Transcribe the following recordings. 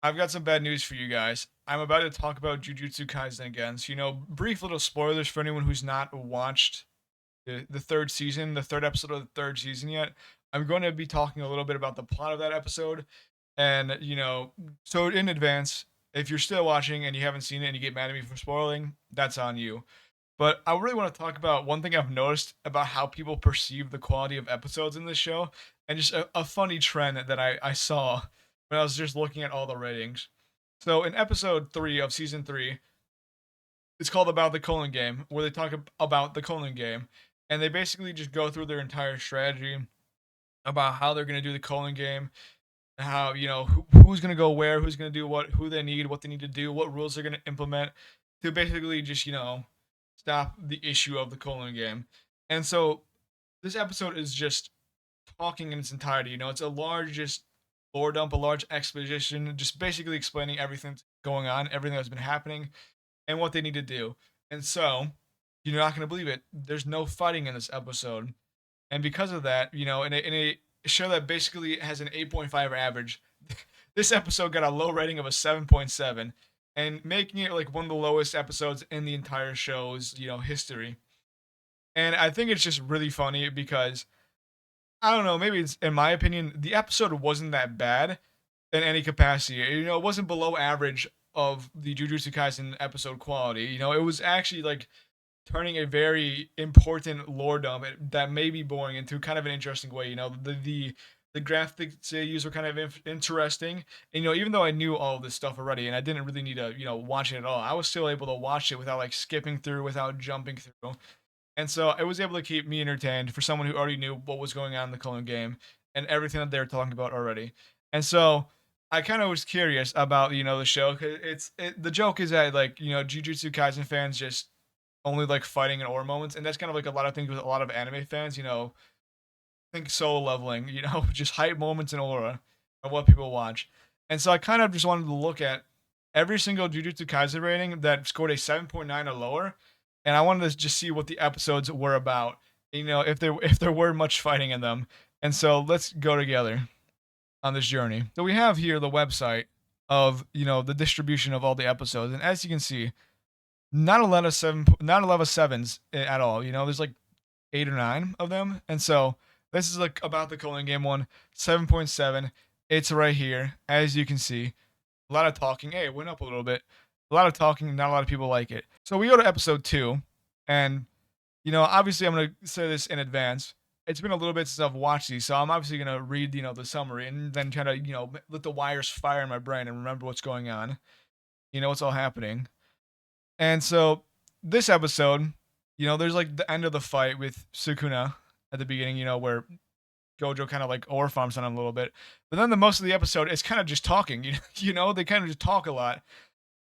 I've got some bad news for you guys. I'm about to talk about Jujutsu Kaisen again. So, brief little spoilers for anyone who's not watched the third season, the third episode of the third season yet. I'm going to be talking a little bit about the plot of that episode. And, so in advance, if you're still watching and you haven't seen it and you get mad at me for spoiling, that's on you. But I really want to talk about one thing I've noticed about how people perceive the quality of episodes in this show, and just a funny trend that I saw when I was just looking at all the ratings. So in episode 3 of season 3, it's called About the Colon Game, where they talk about the colon game, and they basically just go through their entire strategy about how they're going to do the colon game, how, who's going to go where, who's going to do what, who they need, what they need to do, what rules they're going to implement to basically just, stop the issue of the colon game. And so this episode is just talking in its entirety. It's a large just lore dump, a large exposition, just basically explaining everything that's going on, everything that's been happening, and what they need to do. And so, you're not gonna believe it. There's no fighting in this episode, and because of that, in a show that basically has an 8.5 average, this episode got a low rating of a 7.7, and making it like one of the lowest episodes in the entire show's history. And I think it's just really funny because I don't know, maybe it's in my opinion, the episode wasn't that bad in any capacity. It wasn't below average of the Jujutsu Kaisen episode quality. It was actually like turning a very important lore dump that may be boring into kind of an interesting way. The graphics they use were kind of interesting. And, even though I knew all of this stuff already and I didn't really need to, watch it at all, I was still able to watch it without like skipping through, without jumping through. And so it was able to keep me entertained for someone who already knew what was going on in the Cullen game and everything that they were talking about already. And so I kind of was curious about the show because the joke is that like Jujutsu Kaisen fans just only like fighting and aura moments, and that's kind of like a lot of things with a lot of anime fans. Think solo leveling, just hype moments and aura of what people watch. And so I kind of just wanted to look at every single Jujutsu Kaisen rating that scored a 7.9 or lower, and I wanted to just see what the episodes were about. If there were much fighting in them. And so let's go together on this journey. So we have here the website of the distribution of all the episodes, and as you can see, not a lot of sevens at all. There's like 8 or 9 of them, and so this is like about the Colon game one, 7.7. It's right here, as you can see. A lot of talking. Hey, it went up a little bit. A lot of talking. Not a lot of people like it. So we go to episode 2, and obviously I'm gonna say this in advance. It's been a little bit since I've watched these, so I'm obviously gonna read the summary and then try to let the wires fire in my brain and remember what's going on. What's all happening. And so this episode, there's like the end of the fight with Sukuna at the beginning, where Gojo kind of like ore farms on him a little bit. But then the most of the episode is kind of just talking. They kind of just talk a lot,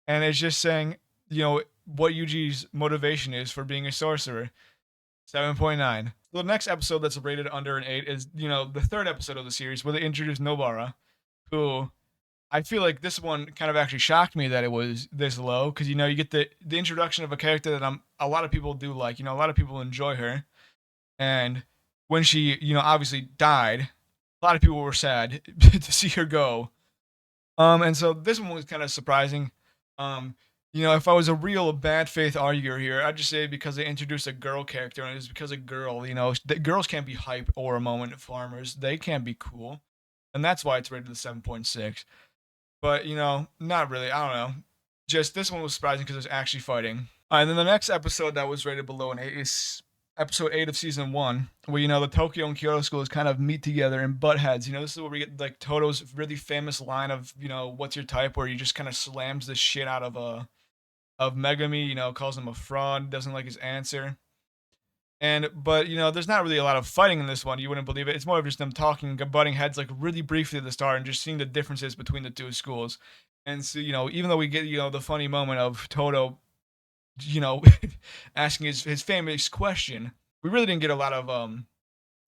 and it's just saying, what Yuji's motivation is for being a sorcerer. 7.9. The next episode that's rated under an 8 is, the third episode of the series where they introduce Nobara, who I feel like this one kind of actually shocked me that it was this low because you get the introduction of a character that a lot of people do like. A lot of people enjoy her, and when she obviously died, a lot of people were sad to see her go. And so this one was kind of surprising. If I was a real bad faith arguer here, I'd just say because they introduced a girl character and it was because a girl. Girls can't be hype or a moment farmers. They can't be cool, and that's why it's rated a 7.6. But, not really. I don't know. Just this one was surprising because it was actually fighting. And then the next episode that was rated below an 8 is episode 8 of season 1, where, the Tokyo and Kyoto schools kind of meet together and butt heads. This is where we get, like, Toto's really famous line of, what's your type, where he just kind of slams the shit out of Megami, calls him a fraud, doesn't like his answer. But there's not really a lot of fighting in this one. You wouldn't believe it. It's more of just them talking, butting heads like really briefly at the start, and just seeing the differences between the two schools. And so even though we get the funny moment of Toto, you know, asking his famous question, we really didn't get a lot of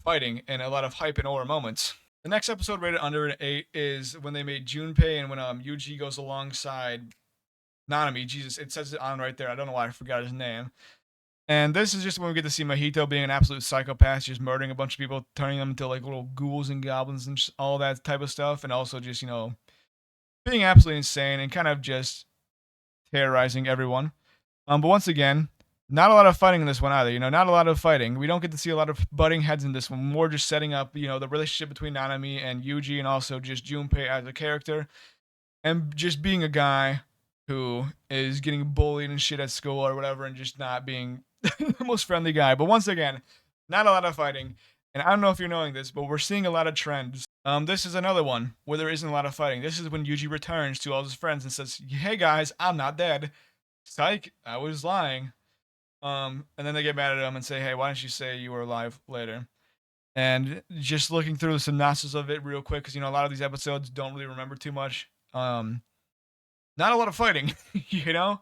fighting and a lot of hype and aura moments. The next episode rated under an 8 is when they made Junpei and when Yuji goes alongside Nanami. Jesus, it says it on right there. I don't know why I forgot his name. And this is just when we get to see Mahito being an absolute psychopath, just murdering a bunch of people, turning them into like little ghouls and goblins and all that type of stuff. And also just, being absolutely insane and kind of just terrorizing everyone. But once again, not a lot of fighting in this one either. Not a lot of fighting. We don't get to see a lot of butting heads in this one. More just setting up, the relationship between Nanami and Yuji, and also just Junpei as a character, and just being a guy who is getting bullied and shit at school or whatever, and just not being the most friendly guy. But once again, not a lot of fighting. And I don't know if you're knowing this, but we're seeing a lot of trends. This is another one where there isn't a lot of fighting. This is when Yuji returns to all his friends and says, "Hey guys, I'm not dead. Psych, I was lying." And then they get mad at him and say, "Hey, why don't you say you were alive later?" And just looking through the synopsis of it real quick, because a lot of these episodes don't really remember too much. Not a lot of fighting, you know.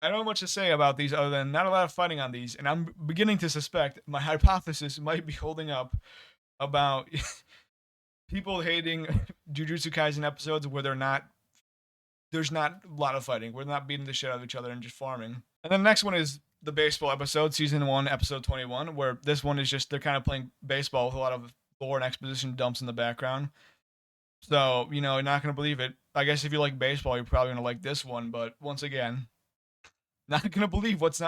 I don't know much to say about these other than not a lot of fighting on these, and I'm beginning to suspect my hypothesis might be holding up about people hating Jujutsu Kaisen episodes where there's not a lot of fighting. We're not beating the shit out of each other and just farming. And then the next one is the baseball episode, season 1, episode 21, where this one is just they're kind of playing baseball with a lot of lore and exposition dumps in the background. So, you're not going to believe it. I guess if you like baseball, you're probably going to like this one, but once again, not going to believe what's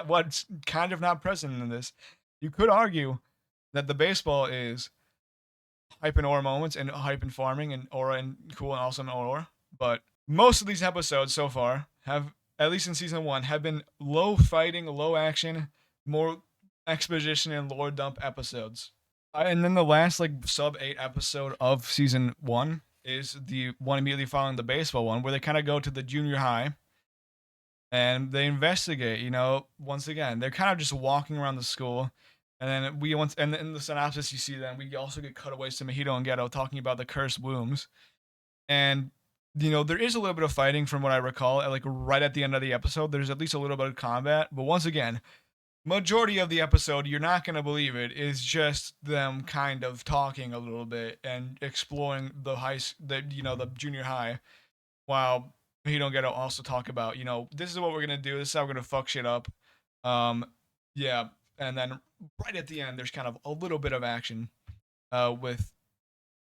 kind of not present in this. You could argue that the baseball is hype and aura moments and hype and farming and aura and cool and awesome aura, but most of these episodes so far have, at least in season 1, have been low fighting, low action, more exposition and lore dump episodes. And then the last like sub 8 episode of season 1 is the one immediately following the baseball one, where they kind of go to the junior high and they investigate. Once again, they're kind of just walking around the school. And then and in the synopsis, you see them. We also get cutaways to Mahito and Geto talking about the cursed wombs. And there is a little bit of fighting from what I recall. Like right at the end of the episode, there's at least a little bit of combat. But once again, majority of the episode, you're not gonna believe it, is just them kind of talking a little bit and exploring the junior high, while you don't get to also talk about, this is what we're gonna do, this is how we're gonna fuck shit up. um yeah. And then right at the end, there's kind of a little bit of action with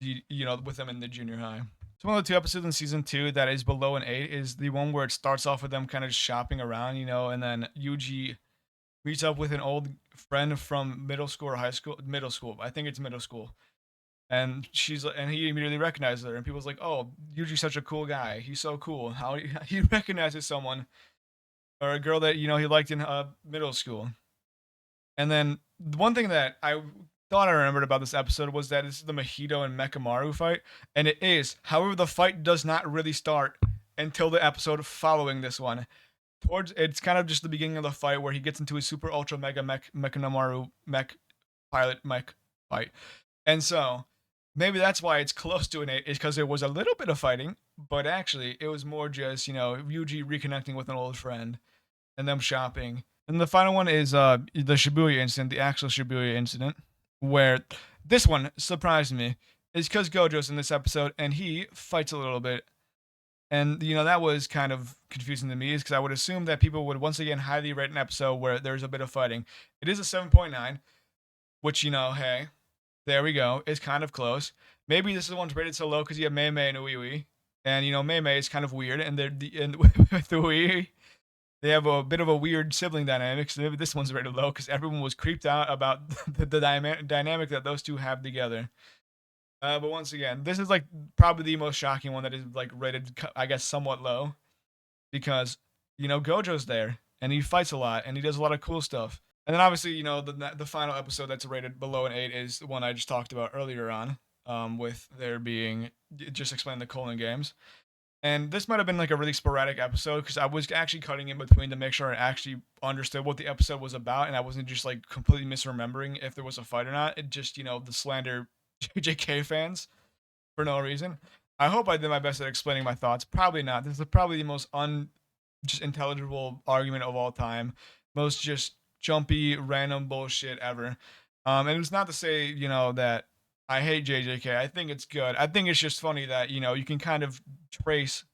with them in the junior high. So one of the 2 episodes in season 2 that is below an 8 is the one where it starts off with them kind of shopping around, and then Yuji meets up with an old friend from middle school or high school. Middle school, I think it's middle school. And he immediately recognizes her, and people's like, "Oh, Yuji's such a cool guy. He's so cool. How he recognizes someone or a girl that he liked in middle school." And then one thing that I thought I remembered about this episode was that it's the Mahito and Mekamaru fight, and it is. However, the fight does not really start until the episode following this one. It's kind of just the beginning of the fight where he gets into his super ultra mega Mekamaru mech pilot mech fight. And so maybe that's why it's close to an 8, is because there was a little bit of fighting, but actually it was more just, Yuji reconnecting with an old friend and them shopping. And the final one is the Shibuya incident, the actual Shibuya incident, where this one surprised me. It's because Gojo's in this episode and he fights a little bit. And that was kind of confusing to me, is because I would assume that people would once again highly rate an episode where there's a bit of fighting. It is a 7.9, which hey, there we go. It's kind of close. Maybe this is the one's rated so low because you have Mei Mei and Uiui, and Mei Mei is kind of weird, and with Uiui, they have a bit of a weird sibling dynamic. So maybe this one's rated low because everyone was creeped out about the dynamic that those two have together. But once again, this is like probably the most shocking one that is like rated, I guess, somewhat low, because Gojo's there and he fights a lot and he does a lot of cool stuff. And then obviously, the final episode that's rated below an 8 is the one I just talked about earlier on, with there being just explain the colon games. And this might have been like a really sporadic episode because I was actually cutting in between to make sure I actually understood what the episode was about, and I wasn't just like completely misremembering if there was a fight or not. It just, the slander JK fans for no reason. I hope I did my best at explaining my thoughts. Probably not. This is probably the most just intelligible argument of all time. Most just jumpy, random bullshit ever. And it's not to say, that I hate JJK. I think it's good. I think it's just funny that, you can kind of trace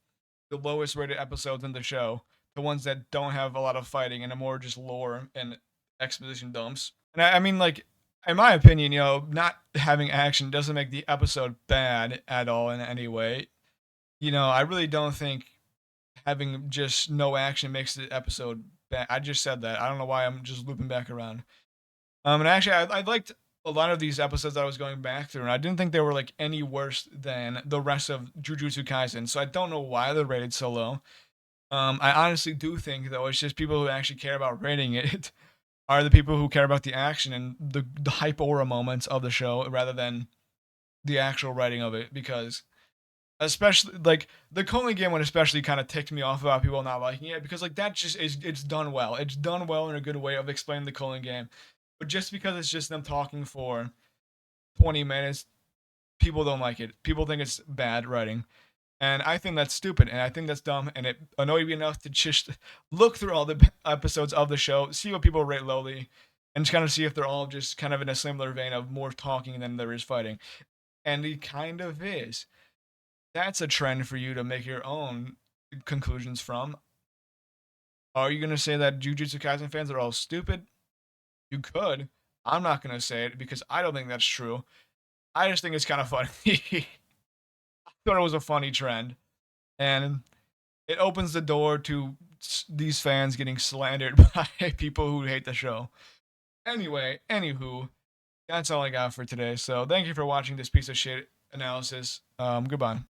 the lowest rated episodes in the show, the ones that don't have a lot of fighting and are more just lore and exposition dumps. And I mean, like, in my opinion, not having action doesn't make the episode bad at all in any way. I really don't think having just no action makes the episode bad. I just said that. I don't know why I'm just looping back around. And actually, I liked a lot of these episodes that I was going back through, and I didn't think they were like any worse than the rest of Jujutsu Kaisen. So I don't know why they're rated so low. I honestly do think though it's just people who actually care about rating it are the people who care about the action and the hype aura moments of the show rather than the actual writing of it. Because especially like the Conley game one especially kind of ticked me off about people not liking it because like that just is it's done well. It's done well in a good way of explaining the Conley game. But just because it's just them talking for 20 minutes, people don't like it. People think it's bad writing. And I think that's stupid and I think that's dumb and it annoyed me enough to just look through all the episodes of the show, see what people rate lowly, and just kind of see if they're all just kind of in a similar vein of more talking than there is fighting. And it kind of is. That's a trend for you to make your own conclusions from. Are you going to say that Jujutsu Kaisen fans are all stupid? You could. I'm not going to say it because I don't think that's true. I just think it's kind of funny. I thought it was a funny trend. And it opens the door to these fans getting slandered by people who hate the show. Anyway, anywho, that's all I got for today. So thank you for watching this piece of shit analysis. Goodbye.